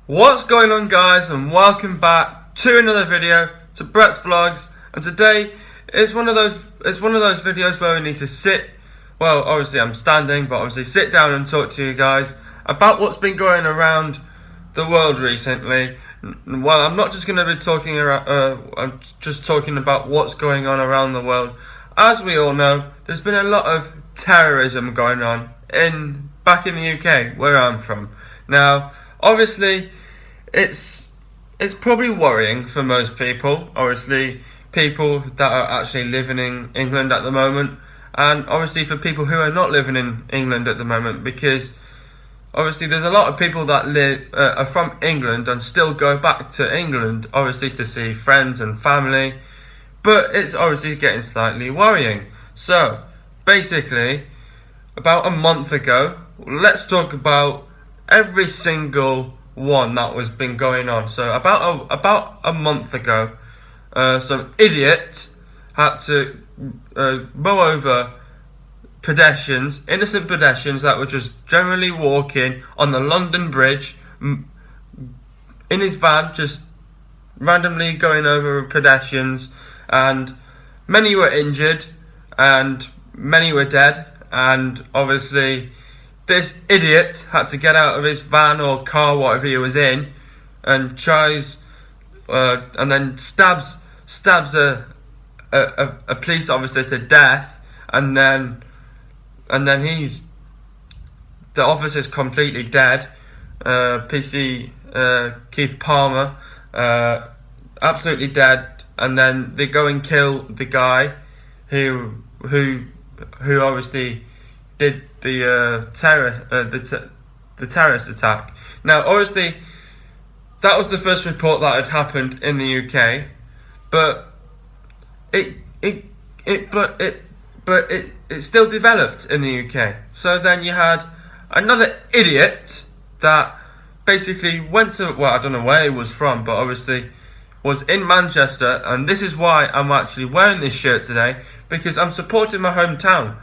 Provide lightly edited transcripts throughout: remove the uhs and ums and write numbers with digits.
What's going on, guys, and welcome back to another video to Brett's Vlogs. And today it's one of those videos where we need to sit, well, obviously I'm standing, but obviously sit down and talk to you guys about what's been going around the world recently. Well, I'm not just going to be talking around, I'm just talking about what's going on around the world. As we all know, there's been a lot of terrorism going on back in the UK, where I'm from. Now, obviously, it's probably worrying for most people. Obviously, people that are actually living in England at the moment, and obviously for people who are not living in England at the moment, because obviously there's a lot of people that are from England and still go back to England, obviously to see friends and family, but it's obviously getting slightly worrying. So basically, about a month ago, let's talk about every single one that was been going on. So about a month ago, some idiot had to mow over pedestrians, innocent pedestrians that were just generally walking on the London Bridge in his van, just randomly going over pedestrians, and many were injured and many were dead. And obviously this idiot had to get out of his van or car, whatever he was in, and tries and then stabs a police officer to death, and then the officer's completely dead. Keith Palmer, absolutely dead, and then they go and kill the guy who obviously did the terrorist attack. Now, obviously, that was the first report that had happened in the UK, but it still developed in the UK. So then you had another idiot that basically went to, well, I don't know where he was from, but obviously was in Manchester, and this is why I'm actually wearing this shirt today, because I'm supporting my hometown,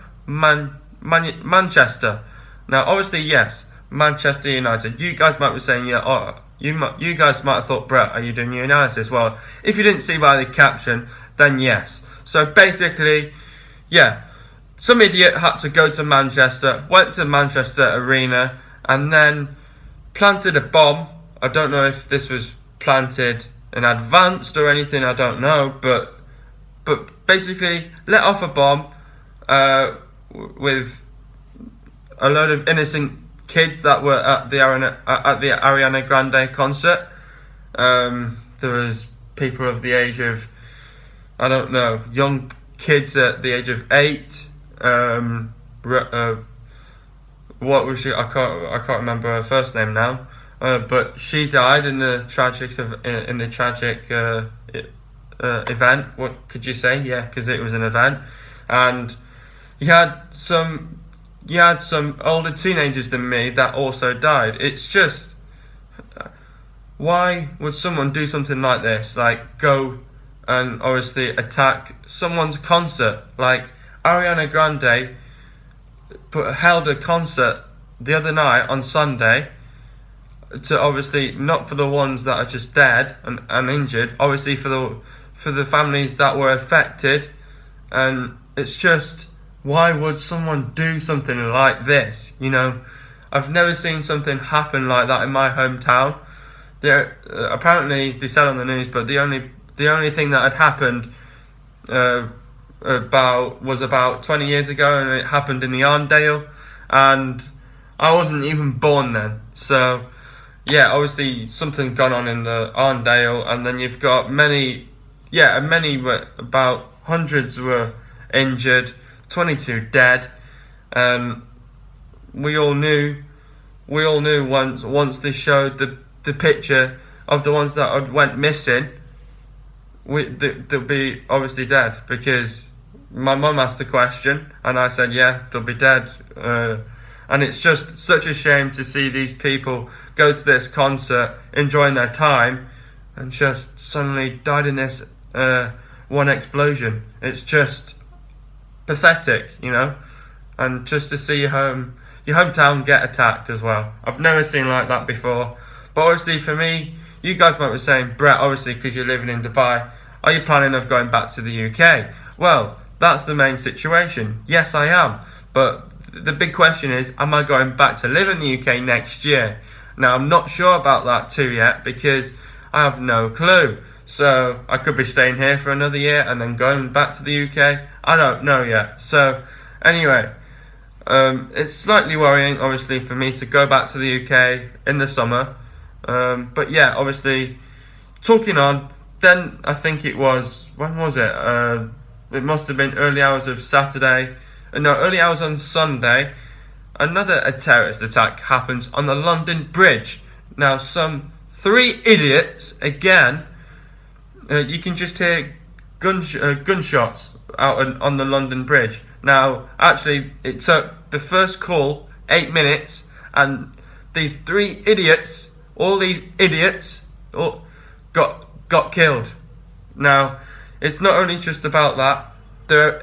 Manchester. Now, obviously, yes, Manchester United. You guys might be saying, yeah, oh, you guys might have thought, Brett, are you doing your analysis? Well, if you didn't see by the caption, then yes. So basically, yeah, some idiot had to go to Manchester, went to Manchester Arena, and then planted a bomb. I don't know if this was planted in advance or anything, I don't know, but basically let off a bomb with a load of innocent kids that were at the Ariana Grande concert. There was people of the age of, I don't know, young kids at the age of 8. What was she? I can't remember her first name now. But she died in the tragic event. What could you say? Yeah, because it was an event, and you had some older teenagers than me that also died. It's just, why would someone do something like this? Like, go and obviously attack someone's concert. Like, Ariana Grande held a concert the other night on Sunday, to obviously not for the ones that are just dead and injured, obviously for the families that were affected. And it's just, why would someone do something like this? You know, I've never seen something happen like that in my hometown. Apparently they said on the news, but the only thing that had happened was about 20 years ago, and it happened in the Arndale, and I wasn't even born then. So yeah, obviously something gone on in the Arndale, and then you've got many were, about hundreds were injured, 22 dead. We all knew once they showed the picture of the ones that went missing, they'll be obviously dead, because my mum asked the question and I said, yeah, they'll be dead. And it's just such a shame to see these people go to this concert, enjoying their time, and just suddenly died in this one explosion. It's just pathetic, you know. And just to see your hometown get attacked as well. I've never seen like that before. But obviously for me, you guys might be saying, Brett, obviously because you're living in Dubai, are you planning of going back to the UK? Well, that's the main situation. Yes, I am. But the big question is, am I going back to live in the UK next year? Now, I'm not sure about that too yet because I have no clue. So I could be staying here for another year and then going back to the UK. I don't know yet. So anyway, it's slightly worrying, obviously, for me to go back to the UK in the summer. But yeah, obviously, talking on, then I think it was, when was it? It must have been early hours of Saturday. No, early hours on Sunday. A terrorist attack happens on the London Bridge. Now, some 3 idiots, again, you can just hear gunshots out on the London Bridge. Now, actually, it took the first call 8 minutes, and these 3 idiots, all these idiots, got killed. Now, it's not only just about that.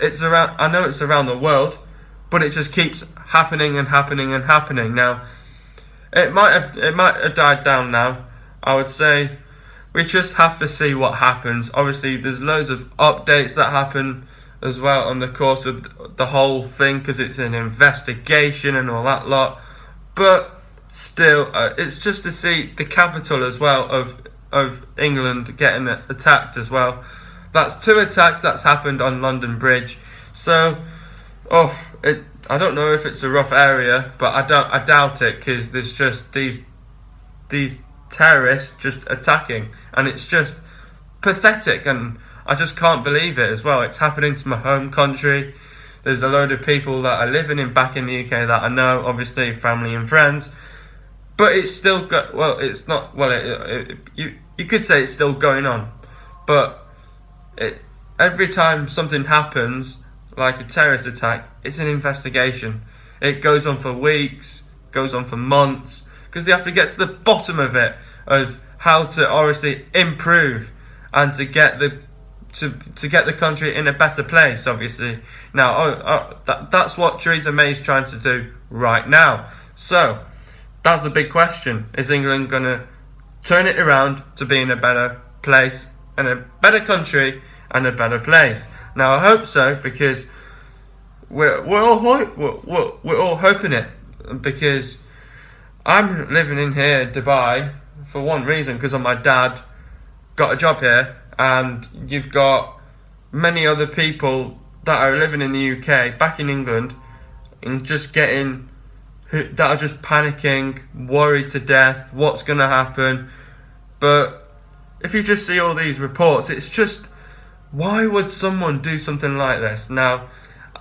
It's around. I know it's around the world, but it just keeps happening and happening and happening. Now, it might have died down now. I would say we just have to see what happens. Obviously, there's loads of updates that happen as well on the course of the whole thing because it's an investigation and all that lot. But still, it's just to see the capital as well of England getting attacked as well. That's 2 attacks that's happened on London Bridge. So, I don't know if it's a rough area, but I doubt it because there's just these terrorists just attacking, and it's just pathetic, and I just can't believe it as well. It's happening to my home country. There's a load of people that are living back in the UK that I know, obviously family and friends, but it's still it's not. You could say it's still going on, but every time something happens, like a terrorist attack, it's an investigation. It goes on for weeks, goes on for months, because they have to get to the bottom of it, of how to obviously improve and to get the country in a better place. Obviously, now that's what Theresa May is trying to do right now. So that's the big question: is England gonna turn it around to be in a better place and a better country and a better place? Now I hope so, because we're all hoping it, because I'm living in here in Dubai for one reason, because of my dad got a job here, and you've got many other people that are living in the UK back in England and just that are just panicking, worried to death what's going to happen. But if you just see all these reports, it's just, why would someone do something like this? Now,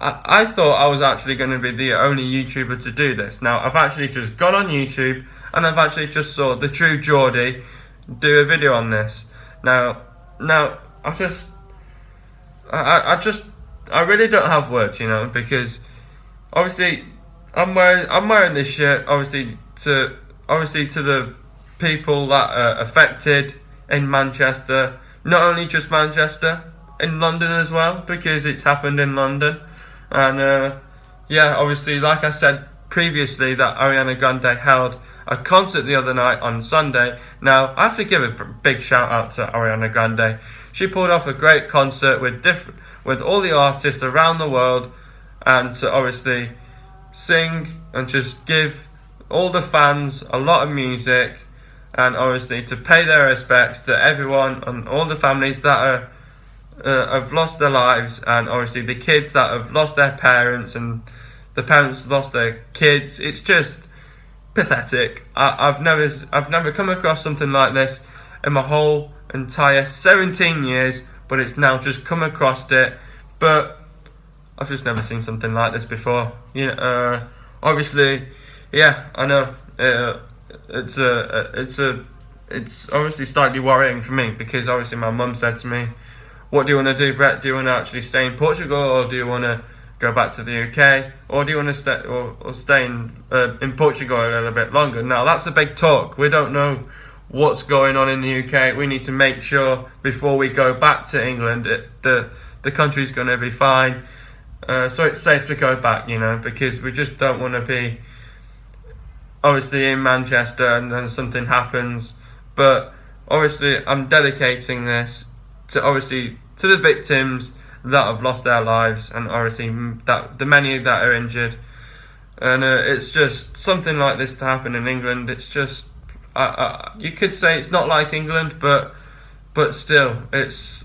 I thought I was actually going to be the only YouTuber to do this. Now, I've actually just gone on YouTube and I've actually just saw the True Geordie do a video on this. Now, I really don't have words, because obviously I'm wearing this shirt obviously to the people that are affected in Manchester, not only just Manchester, in London as well, because it's happened in London. And obviously, like I said previously, that Ariana Grande held a concert the other night on Sunday. Now, I have to give a big shout out to Ariana Grande. She pulled off a great concert with all the artists around the world, and to obviously sing and just give all the fans a lot of music, and obviously to pay their respects to everyone and all the families that have lost their lives, and obviously the kids that have lost their parents and the parents lost their kids. It's just pathetic. I've never come across something like this in my whole entire 17 years, but it's now just come across it. But I've just never seen something like this before. Obviously, I know it's obviously slightly worrying for me, because obviously my mum said to me, "What do you want to do, Brett? Do you want to actually stay in Portugal, or do you want to go back to the UK, or do you want to stay or stay in Portugal a little bit longer?" Now that's a big talk. We don't know what's going on in the UK. We need to make sure before we go back to England the country's going to be fine, so it's safe to go back, because we just don't want to be obviously in Manchester and then something happens. But obviously I'm dedicating this to the victims that have lost their lives, and obviously that the many that are injured. And it's just something like this to happen in England. It's just you could say it's not like England, but still it's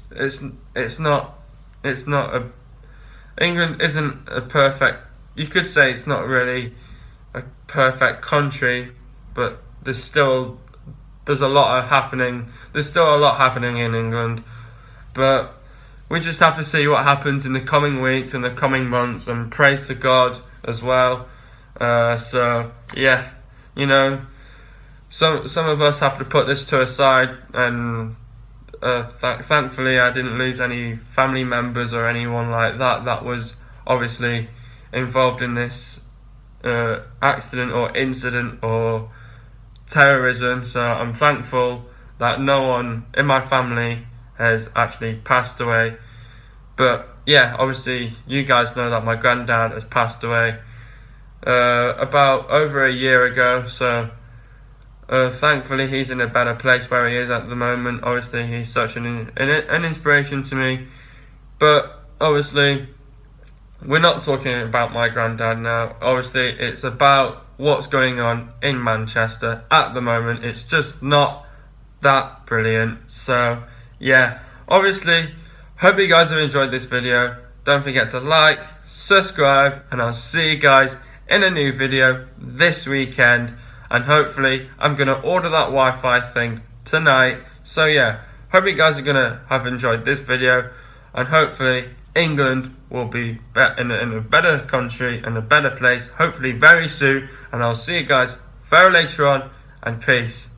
not a England isn't a perfect. You could say it's not really a perfect country, but there's still a lot happening. There's still a lot happening in England, but we just have to see what happens in the coming weeks and the coming months, and pray to God as well. So yeah, you know, some of us have to put this to a side, and thankfully I didn't lose any family members or anyone like that was obviously involved in this accident or incident or terrorism. So I'm thankful that no one in my family has actually passed away. But yeah, obviously you guys know that my granddad has passed away about over a year ago. So thankfully he's in a better place where he is at the moment. Obviously he's such an inspiration to me. But obviously we're not talking about my granddad now. Obviously it's about what's going on in Manchester at the moment. It's just not that brilliant. So yeah, obviously hope you guys have enjoyed this video. Don't forget to like, subscribe, and I'll see you guys in a new video this weekend. And hopefully I'm going to order that Wi-Fi thing tonight. So yeah, hope you guys are going to have enjoyed this video, and hopefully England will be in a better country and a better place hopefully very soon. And I'll see you guys very later on, and peace.